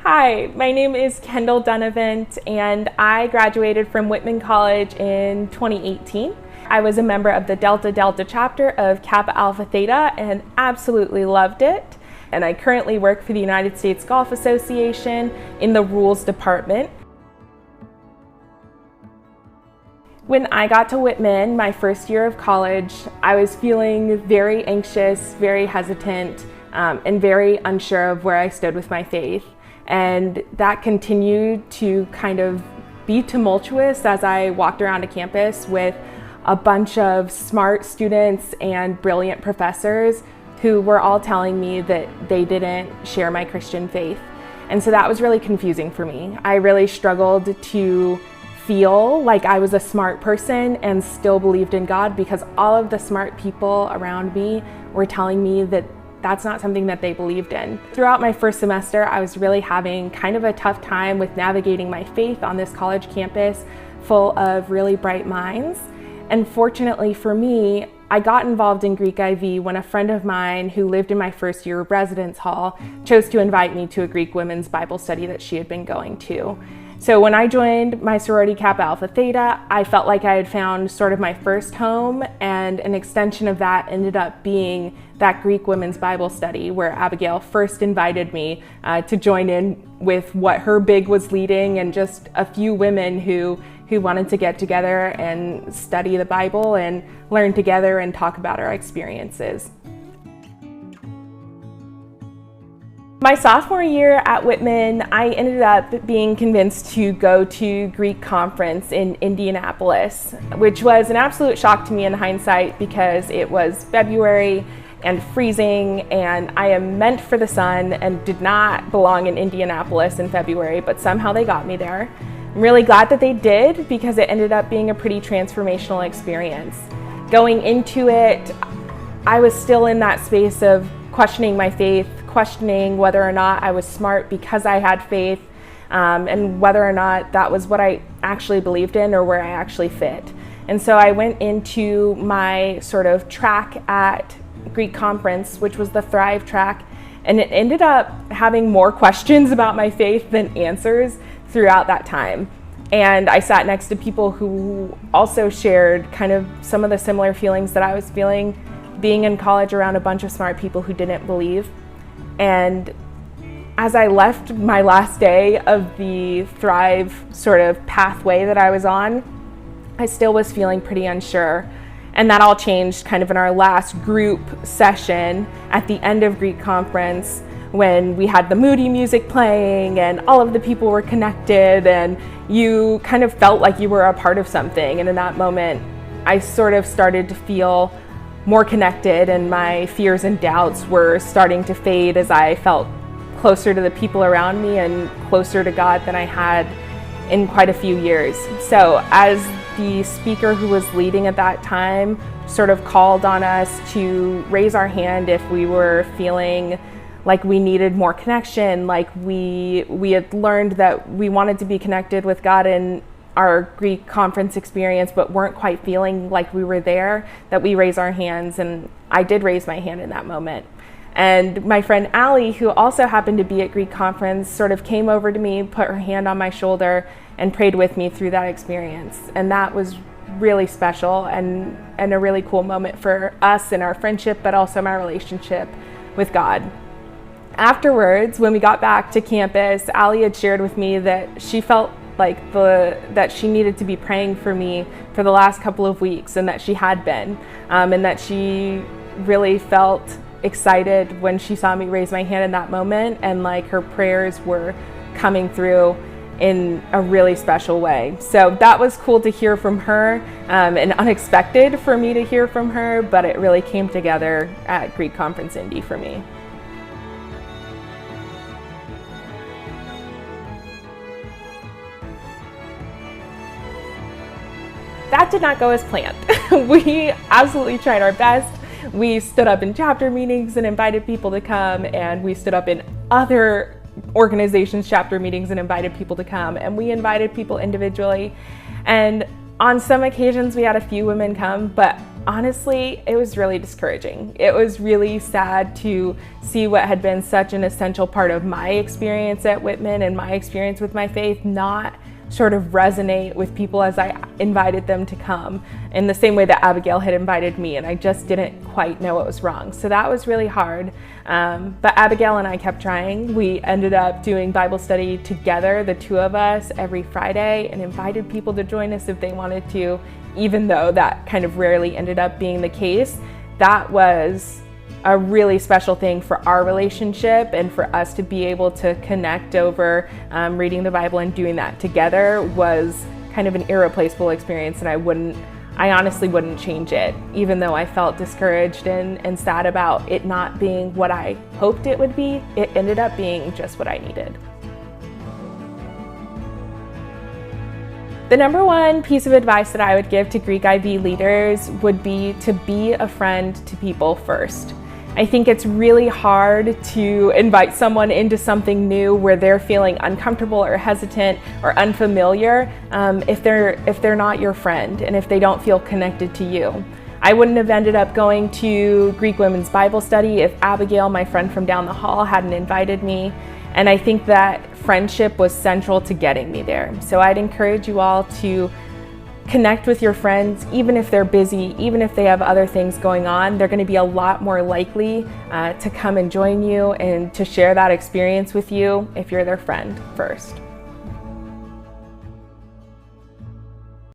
Hi, my name is Kendall and I graduated from Whitman College in 2018. I was a member of the Delta Delta chapter of Kappa Alpha Theta and absolutely loved it. And I currently work for the United States Golf Association in the rules department. When I got to Whitman, my first year of college, I was feeling very anxious, very hesitant, and very unsure of where I stood with my faith. And that continued to kind of be tumultuous as I walked around a campus with a bunch of smart students and brilliant professors who were all telling me that they didn't share my Christian faith. And so that was really confusing for me. I really struggled to feel like I was a smart person and still believed in God because all of the smart people around me were telling me that that's not something that they believed in. Throughout my first semester, I was really having kind of a tough time with navigating my faith on this college campus full of really bright minds. And fortunately for me, I got involved in Greek IV when a friend of mine who lived in my first year of residence hall chose to invite me to a Greek women's Bible study that she had been going to. So when I joined my sorority Kappa Alpha Theta, I felt like I had found sort of my first home, and an extension of that ended up being that Greek women's Bible study where Abigail first invited me to join in with what her big was leading and just a few women who wanted to get together and study the Bible and learn together and talk about our experiences. My sophomore year at Whitman, I ended up being convinced to go to Greek conference in Indianapolis, which was an absolute shock to me in hindsight because it was February and freezing, and I am meant for the sun and did not belong in Indianapolis in February, but somehow they got me there. I'm really glad that they did because it ended up being a pretty transformational experience. Going into it, I was still in that space of questioning my faith, questioning whether or not I was smart because I had faith, and whether or not that was what I actually believed in or where I actually fit. And so I went into my sort of track at Greek conference, which was the Thrive track, and it ended up having more questions about my faith than answers throughout that time. And I sat next to people who also shared kind of some of the similar feelings that I was feeling being in college around a bunch of smart people who didn't believe. And as I left my last day of the Thrive sort of pathway that I was on, I still was feeling pretty unsure. And that all changed kind of in our last group session at the end of Greek conference when we had the moody music playing and all of the people were connected and you kind of felt like you were a part of something. And in that moment, I sort of started to feel more connected and my fears and doubts were starting to fade as I felt closer to the people around me and closer to God than I had in quite a few years. So as the speaker who was leading at that time sort of called on us to raise our hand if we were feeling like we needed more connection, like we had learned that we wanted to be connected with God in our Greek conference experience, but weren't quite feeling like we were there, that we raise our hands. And I did raise my hand in that moment. And my friend Allie, who also happened to be at Greek conference, sort of came over to me, put her hand on my shoulder, and prayed with me through that experience. And that was really special and a really cool moment for us in our friendship, but also my relationship with God. Afterwards, when we got back to campus, Allie had shared with me that she felt like that she needed to be praying for me for the last couple of weeks, and that she had been, and that she really felt excited when she saw me raise my hand in that moment, and like her prayers were coming through in a really special way. So that was cool to hear from her, and unexpected for me to hear from her, but it really came together at Greek Conference Indy for me. That did not go as planned. We absolutely tried our best. We stood up in chapter meetings and invited people to come, and we stood up in other organizations' chapter meetings and invited people to come, and we invited people individually. And on some occasions we had a few women come, but honestly, it was really discouraging. It was really sad to see what had been such an essential part of my experience at Whitman and my experience with my faith not sort of resonate with people as I invited them to come in the same way that Abigail had invited me, and I just didn't quite know what was wrong. So that was really hard. But Abigail and I kept trying. We ended up doing Bible study together, the two of us, every Friday, and invited people to join us if they wanted to, even though that kind of rarely ended up being the case. That was a really special thing for our relationship, and for us to be able to connect over reading the Bible and doing that together was kind of an irreplaceable experience, and I honestly wouldn't change it, even though I felt discouraged and sad about it not being what I hoped it would be. It ended up being just what I needed. The number one piece of advice that I would give to Greek IB leaders would be to be a friend to people first. I think it's really hard to invite someone into something new where they're feeling uncomfortable or hesitant or unfamiliar if they're not your friend and if they don't feel connected to you. I wouldn't have ended up going to Greek Women's Bible Study if Abigail, my friend from down the hall, hadn't invited me. And I think that friendship was central to getting me there. So I'd encourage you all to connect with your friends, even if they're busy, even if they have other things going on. They're going to be a lot more likely to come and join you and to share that experience with you if you're their friend first.